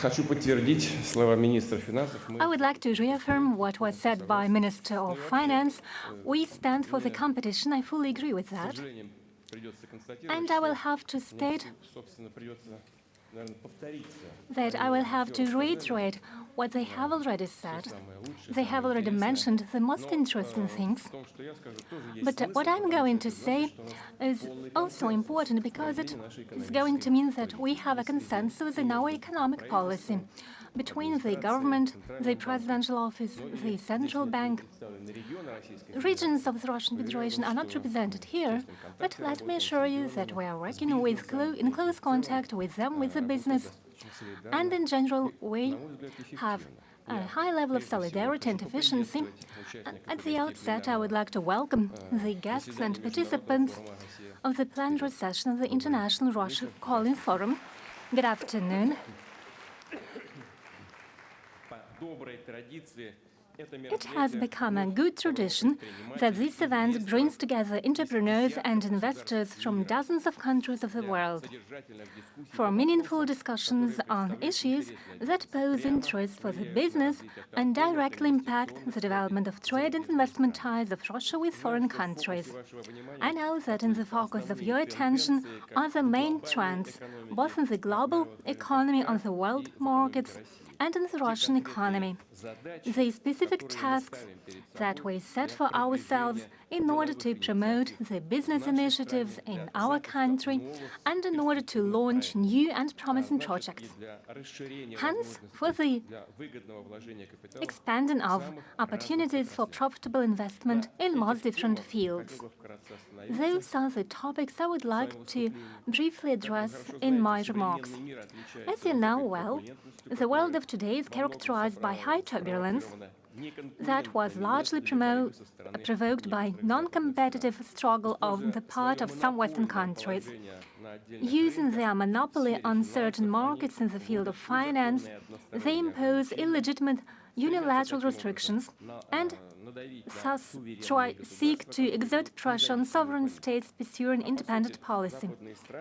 I would like to reaffirm what was said by Minister of Finance. We stand for the competition. I fully agree with that. And I will have to state that I will have to reiterate what they have already said. They have already mentioned the most interesting things. But what I'm going to say is also important because it is going to mean that we have a consensus in our economic policy between the government, the presidential office, the central bank. Regions of the Russian Federation are not represented here, but let me assure you that we are working in close contact with them, with the business. And in general, we have a high level of solidarity and efficiency. At the outset, I would like to welcome the guests and participants of the plenary session of the International Russia Calling Forum. Good afternoon. It has become a good tradition that this event brings together entrepreneurs and investors from dozens of countries of the world for meaningful discussions on issues that pose interest for the business and directly impact the development of trade and investment ties of Russia with foreign countries. I know that in the focus of your attention are the main trends, both in the global economy, on the world markets, and in the Russian economy. The specific tasks that we set for ourselves in order to promote the business initiatives in our country and in order to launch new and promising projects. Hence, for the expanding of opportunities for profitable investment in most different fields. Those are the topics I would like to briefly address in my remarks. As you know well, the world of today is characterized by high turbulence that was largely provoked by non-competitive struggle on the part of some Western countries. Using their monopoly on certain markets in the field of finance, they impose illegitimate unilateral restrictions and thus seek to exert pressure on sovereign states pursuing independent policy.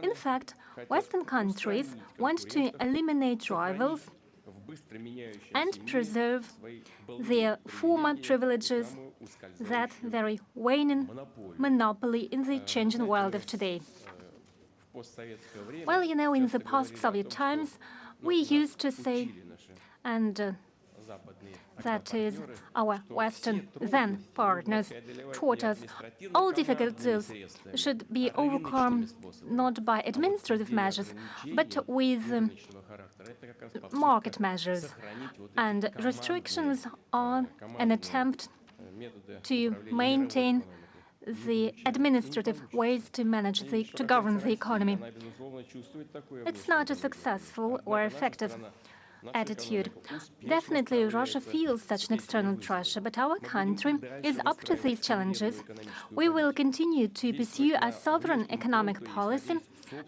In fact, Western countries want to eliminate rivals and preserve their former privileges, that very waning monopoly in the changing world of today. Well, you know, in the post-Soviet times, we used to say, and that is, our Western then partners taught us all difficulties should be overcome not by administrative measures, but with market measures. And restrictions are an attempt to maintain the administrative ways to govern the economy. It's not a successful or effective attitude. Definitely, Russia feels such an external pressure, but our country is up to these challenges. We will continue to pursue a sovereign economic policy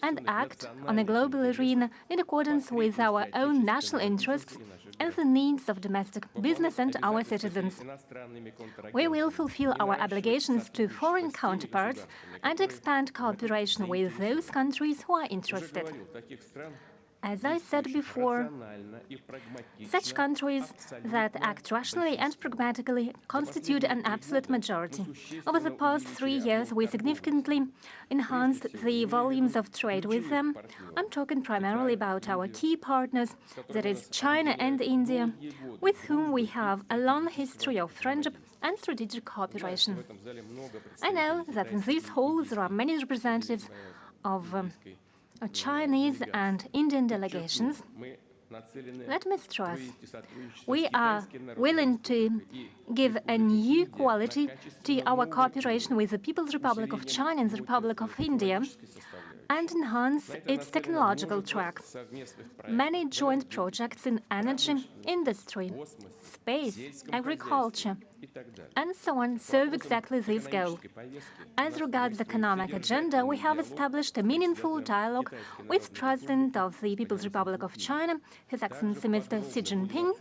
and act on a global arena in accordance with our own national interests and the needs of domestic business and our citizens. We will fulfill our obligations to foreign counterparts and expand cooperation with those countries who are interested. As I said before, such countries that act rationally and pragmatically constitute an absolute majority. Over the past 3 years, we significantly enhanced the volumes of trade with them. I'm talking primarily about our key partners, that is China and India, with whom we have a long history of friendship and strategic cooperation. I know that in this hall there are many representatives of Chinese and Indian delegations. Let me stress, we are willing to give a new quality to our cooperation with the People's Republic of China and the Republic of India and enhance its technological track. Many joint projects in energy, industry, space, agriculture, and so on serve exactly this goal. As regards the economic agenda, we have established a meaningful dialogue with President of the People's Republic of China, His Excellency Mr. Xi Jinping.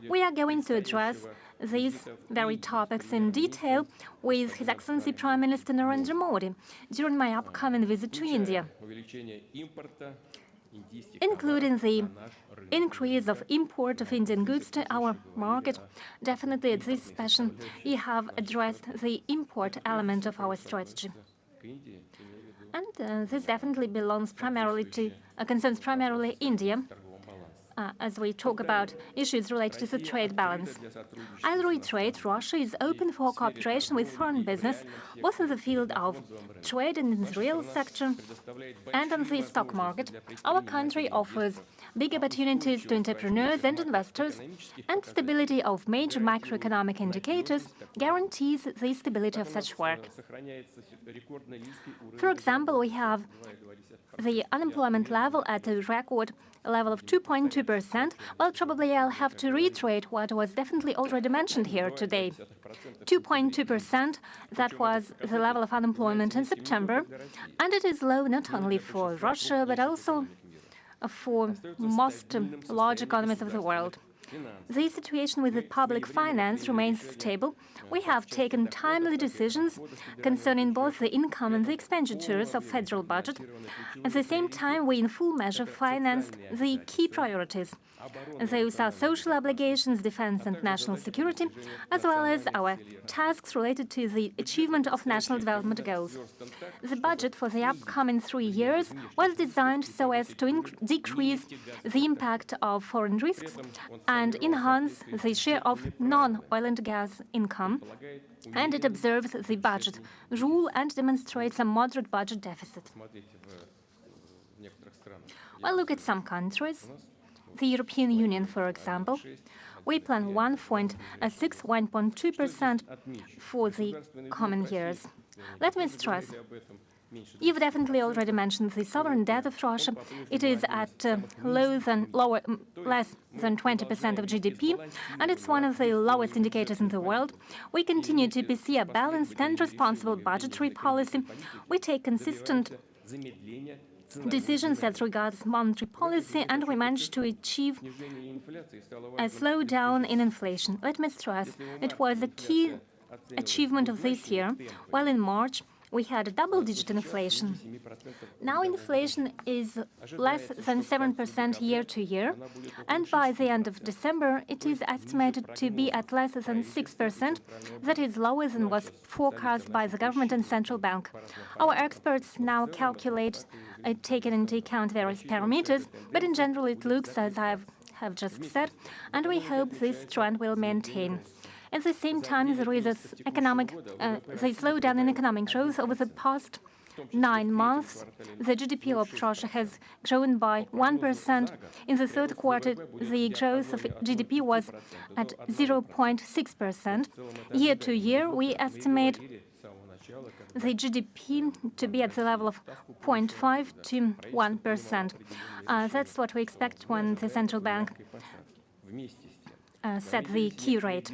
We are going to address these very topics in detail with His Excellency Prime Minister Narendra Modi during my upcoming visit to India. including the increase of import of Indian goods to our market. Definitely at this session, we have addressed the import element of our strategy. And this definitely concerns primarily India, as we talk about issues related to the trade balance. I'll reiterate, Russia is open for cooperation with foreign business, both in the field of trade and in the real sector and on the stock market. Our country offers big opportunities to entrepreneurs and investors, and stability of major macroeconomic indicators guarantees the stability of such work. For example, we have the unemployment level at a record level of 2.2%. Well, probably I'll have to reiterate what was definitely already mentioned here today. 2.2%, that was the level of unemployment in September, and it is low not only for Russia, but also for most large economies of the world. The situation with the public finance remains stable. We have taken timely decisions concerning both the income and the expenditures of federal budget. At the same time, we in full measure financed the key priorities. Those are social obligations, defense and national security, as well as our tasks related to the achievement of national development goals. The budget for the upcoming 3 years was designed so as to decrease the impact of foreign risks and enhance the share of non-oil and gas income, and it observes the budget rule and demonstrates a moderate budget deficit. Well, look at some countries. The European Union, for example, we plan 1.2% for the coming years. Let me stress, you've definitely already mentioned the sovereign debt of Russia. It is at less than 20% of GDP, and it's one of the lowest indicators in the world. We continue to pursue a balanced and responsible budgetary policy. We take consistent decisions as regards monetary policy, and we managed to achieve a slowdown in inflation. Let me stress, it was a key achievement of this year, while in March we had a double-digit inflation. Now inflation is less than 7% year-to-year, and by the end of December it is estimated to be at less than 6%. That is lower than was forecast by the government and central bank. Our experts now calculate, taking into account various parameters, but in general it looks as I have just said, and we hope this trend will maintain. At the same time, there is the slowdown in economic growth over the past 9 months. The GDP of Russia has grown by 1%. In the third quarter, the growth of GDP was at 0.6%. Year to year, we estimate the GDP to be at the level of 0.5 to 1%. That's what we expect when the central bank set the key rate.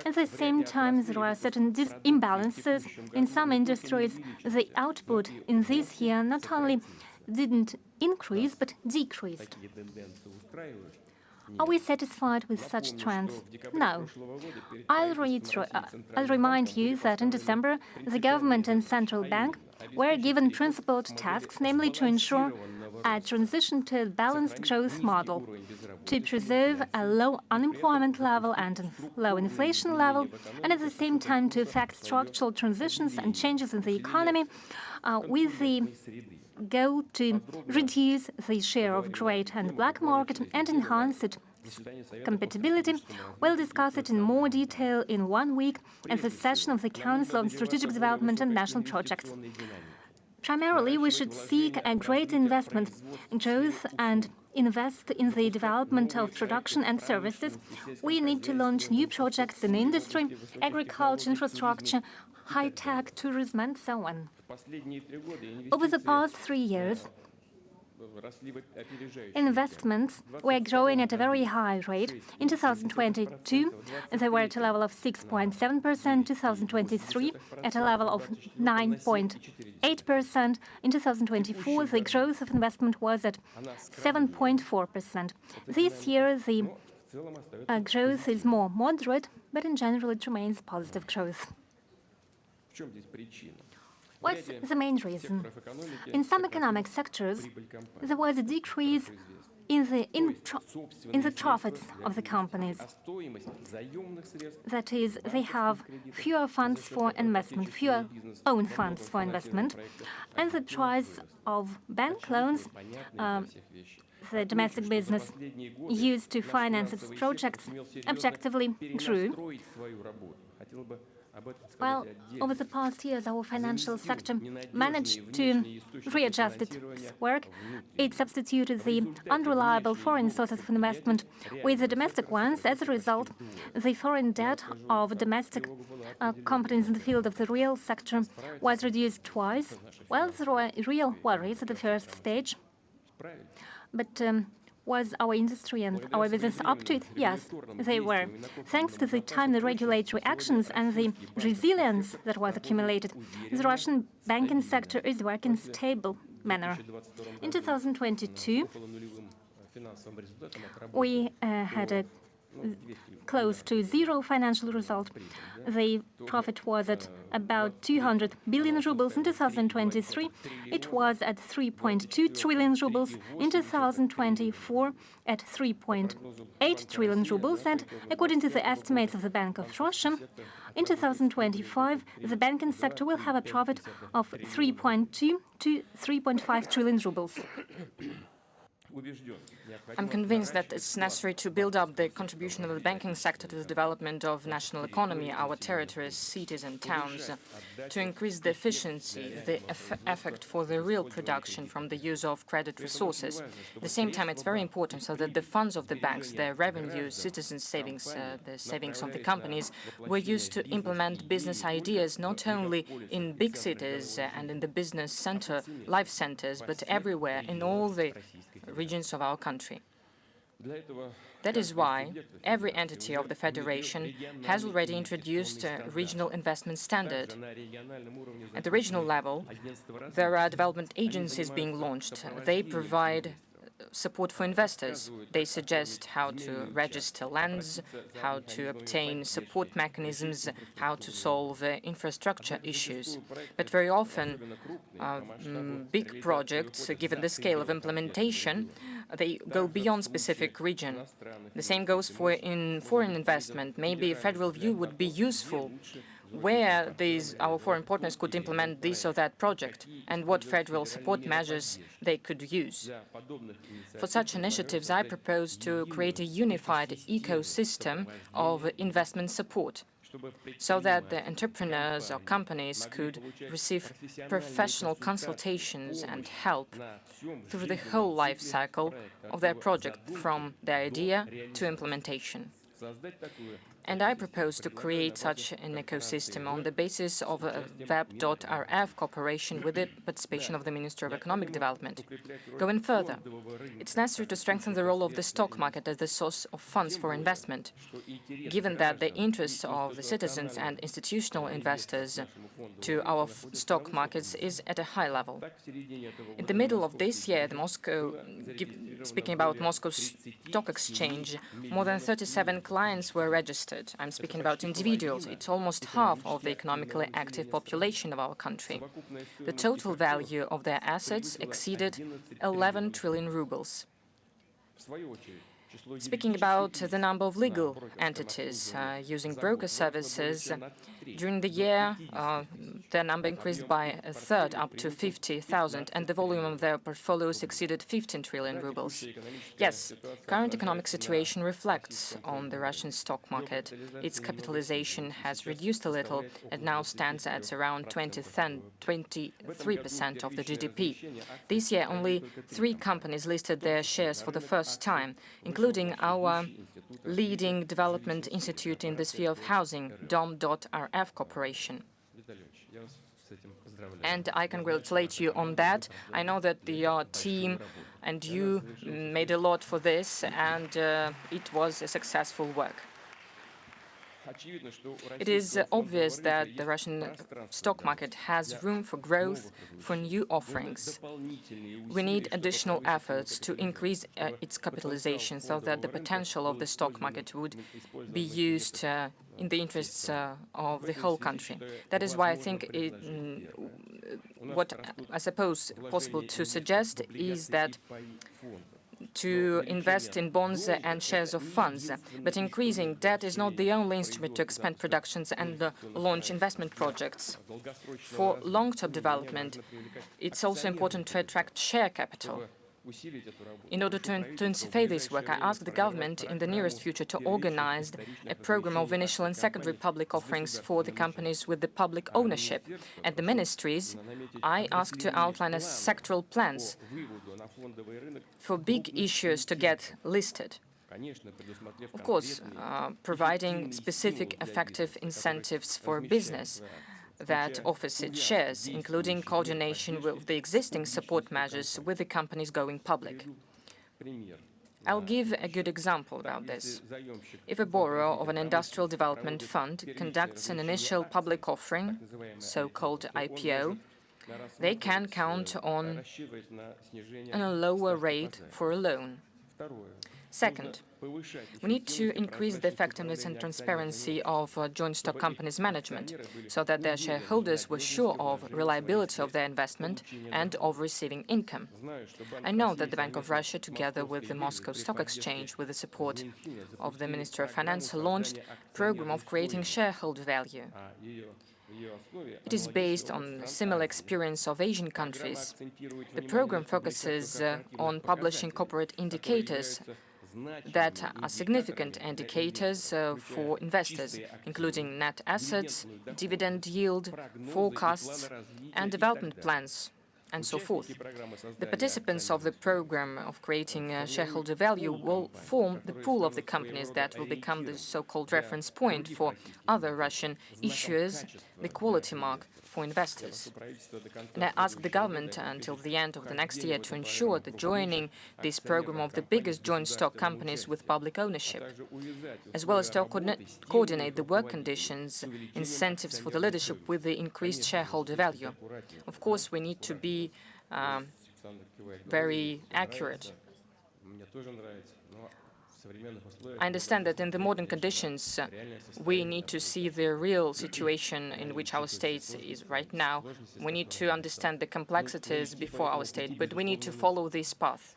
At the same time, there are certain imbalances. In some industries, the output in this year not only didn't increase, but decreased. Are we satisfied with such trends? No. I'll remind you that in December, the government and central bank were given principled tasks, namely to ensure a transition to a balanced growth model, to preserve a low unemployment level and a low inflation level, and at the same time to effect structural transitions and changes in the economy with the goal to reduce the share of grey and black market and enhance its compatibility. We'll discuss it in more detail in 1 week at the session of the Council on Strategic Development and National Projects. Primarily, we should seek a great investment growth and invest in the development of production and services. We need to launch new projects in industry, agriculture, infrastructure, high-tech, tourism, and so on. Over the past 3 years, investments were growing at a very high rate. In 2022, they were at a level of 6.7%, 2023 at a level of 9.8%. In 2024, the growth of investment was at 7.4%. This year, the growth is more moderate, but in general, it remains positive growth. What's the main reason? In some economic sectors, there was a decrease in the profits of the companies. That is, they have fewer funds for investment, fewer own funds for investment, and the price of bank loans the domestic business used to finance its projects objectively grew. Well, over the past years, our financial sector managed to readjust its work. It substituted the unreliable foreign sources of investment with the domestic ones. As a result, the foreign debt of domestic companies in the field of the real sector was reduced twice. Well, there were real worries at the first stage. But was our industry and our business up to it? Yes, they were. Thanks to the timely regulatory actions and the resilience that was accumulated, the Russian banking sector is working in a stable manner. In 2022, we had a close to zero financial result. The profit was at about 200 billion rubles. In 2023, it was at 3.2 trillion rubles. In 2024, at 3.8 trillion rubles. And according to the estimates of the Bank of Russia, in 2025, the banking sector will have a profit of 3.2 to 3.5 trillion rubles. I'm convinced that it's necessary to build up the contribution of the banking sector to the development of national economy, our territories, cities and towns, to increase the efficiency, the effect for the real production from the use of credit resources. At the same time, it's very important so that the funds of the banks, their revenue, citizens' savings, the savings of the companies, were used to implement business ideas not only in big cities and in the business center, life centers, but everywhere in all the regions of our country. That is why every entity of the Federation has already introduced a regional investment standard. At the regional level, there are development agencies being launched. They provide support for investors. They suggest how to register lands, how to obtain support mechanisms, how to solve infrastructure issues. But very often, big projects, given the scale of implementation, they go beyond specific region. The same goes for foreign investment. Maybe a federal view would be useful where our foreign partners could implement this or that project and what federal support measures they could use. For such initiatives, I propose to create a unified ecosystem of investment support, so that the entrepreneurs or companies could receive professional consultations and help through the whole life cycle of their project, from the idea to implementation. And I propose to create such an ecosystem on the basis of a Web.RF cooperation with the participation of the Minister of Economic Development. Going further, it's necessary to strengthen the role of the stock market as the source of funds for investment, given that the interests of the citizens and institutional investors to our stock markets is at a high level. In the middle of this year, speaking about Moscow Stock Exchange, more than 37 clients were registered. I'm speaking about individuals. It's almost half of the economically active population of our country. The total value of their assets exceeded 11 trillion rubles. Speaking about the number of legal entities using broker services, during the year, their number increased by a third, up to 50,000, and the volume of their portfolios exceeded 15 trillion rubles. Yes, current economic situation reflects on the Russian stock market. Its capitalization has reduced a little and now stands at around 23% of the GDP. This year, only 3 companies listed their shares for the first time, including our leading development institute in the sphere of housing, Dom.RF Corporation. And I congratulate you on that. I know that your team and you made a lot for this, and it was a successful work. It is obvious that the Russian stock market has room for growth, for new offerings. We need additional efforts to increase its capitalization so that the potential of the stock market would be used in the interests of the whole country. That is why I think what I suppose possible to suggest is that to invest in bonds and shares of funds. But increasing debt is not the only instrument to expand productions and launch investment projects. For long-term development, it's also important to attract share capital. In order to intensify this work, I asked the government in the nearest future to organize a program of initial and secondary public offerings for the companies with the public ownership. At the ministries, I asked to outline a sectoral plans for big issuers to get listed. Of course, providing specific effective incentives for business that offers its shares, including coordination with the existing support measures with the companies going public. I'll give a good example about this. If a borrower of an industrial development fund conducts an initial public offering, so-called IPO, they can count on a lower rate for a loan. Second, we need to increase the effectiveness and transparency of joint stock companies' management so that their shareholders were sure of reliability of their investment and of receiving income. I know that the Bank of Russia, together with the Moscow Stock Exchange, with the support of the Ministry of Finance, launched a program of creating shareholder value. It is based on a similar experience of Asian countries. The program focuses on publishing corporate indicators that are significant indicators for investors, including net assets, dividend yield, forecasts, and development plans, and so forth. The participants of the program of creating shareholder value will form the pool of the companies that will become the so-called reference point for other Russian issuers, the quality mark for investors. And I ask the government until the end of the next year to ensure the joining this program of the biggest joint stock companies with public ownership, as well as to coordinate the work conditions, incentives for the leadership with the increased shareholder value. Of course, we need to be very accurate. I understand that in the modern conditions, we need to see the real situation in which our state is right now. We need to understand the complexities before our state, but we need to follow this path.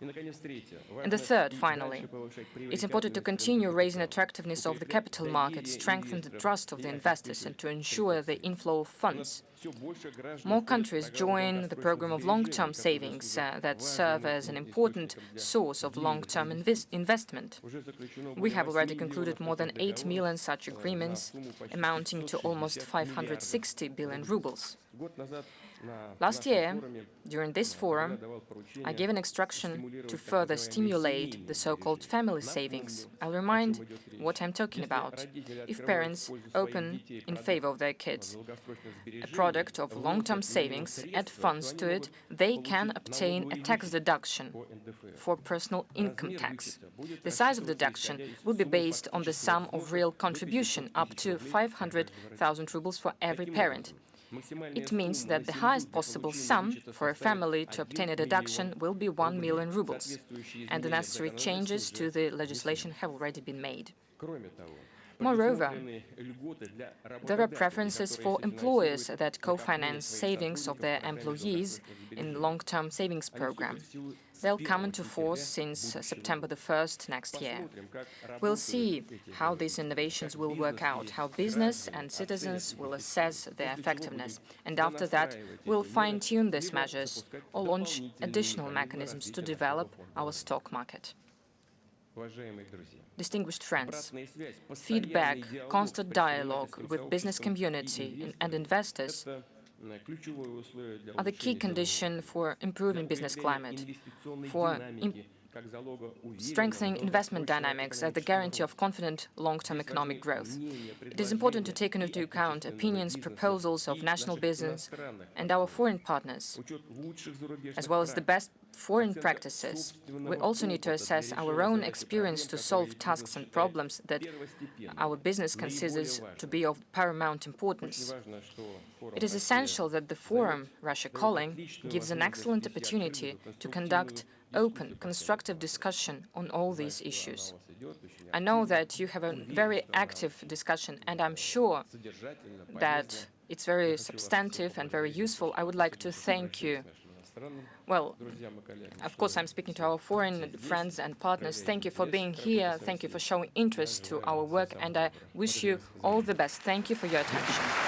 And the third, finally, it's important to continue raising attractiveness of the capital market, strengthen the trust of the investors, and to ensure the inflow of funds. More countries join the program of long-term savings that serve as an important source of long-term investment. We have already concluded more than 8 million such agreements, amounting to almost 560 billion rubles. Last year, during this forum, I gave an instruction to further stimulate the so-called family savings. I'll remind what I'm talking about. If parents open in favor of their kids a product of long-term savings, add funds to it, they can obtain a tax deduction for personal income tax. The size of the deduction will be based on the sum of real contribution, up to 500,000 rubles for every parent. It means that the highest possible sum for a family to obtain a deduction will be 1 million rubles, and the necessary changes to the legislation have already been made. Moreover, there are preferences for employers that co-finance savings of their employees in the long-term savings program. They'll come into force since September the 1st next year. We'll see how these innovations will work out, how business and citizens will assess their effectiveness. And after that, we'll fine-tune these measures or launch additional mechanisms to develop our stock market. Distinguished friends, feedback, constant dialogue with business community and investors are the key condition for improving business climate, for strengthening investment dynamics as the guarantee of confident long-term economic growth. It is important to take into account opinions, proposals of national business and our foreign partners, as well as the best foreign practices, we also need to assess our own experience to solve tasks and problems that our business considers to be of paramount importance. It is essential that the forum, Russia Calling, gives an excellent opportunity to conduct open, constructive discussion on all these issues. I know that you have a very active discussion, and I'm sure that it's very substantive and very useful. I would like to thank you. Well, of course, I'm speaking to our foreign friends and partners. Thank you for being here. Thank you for showing interest to our work, and I wish you all the best. Thank you for your attention.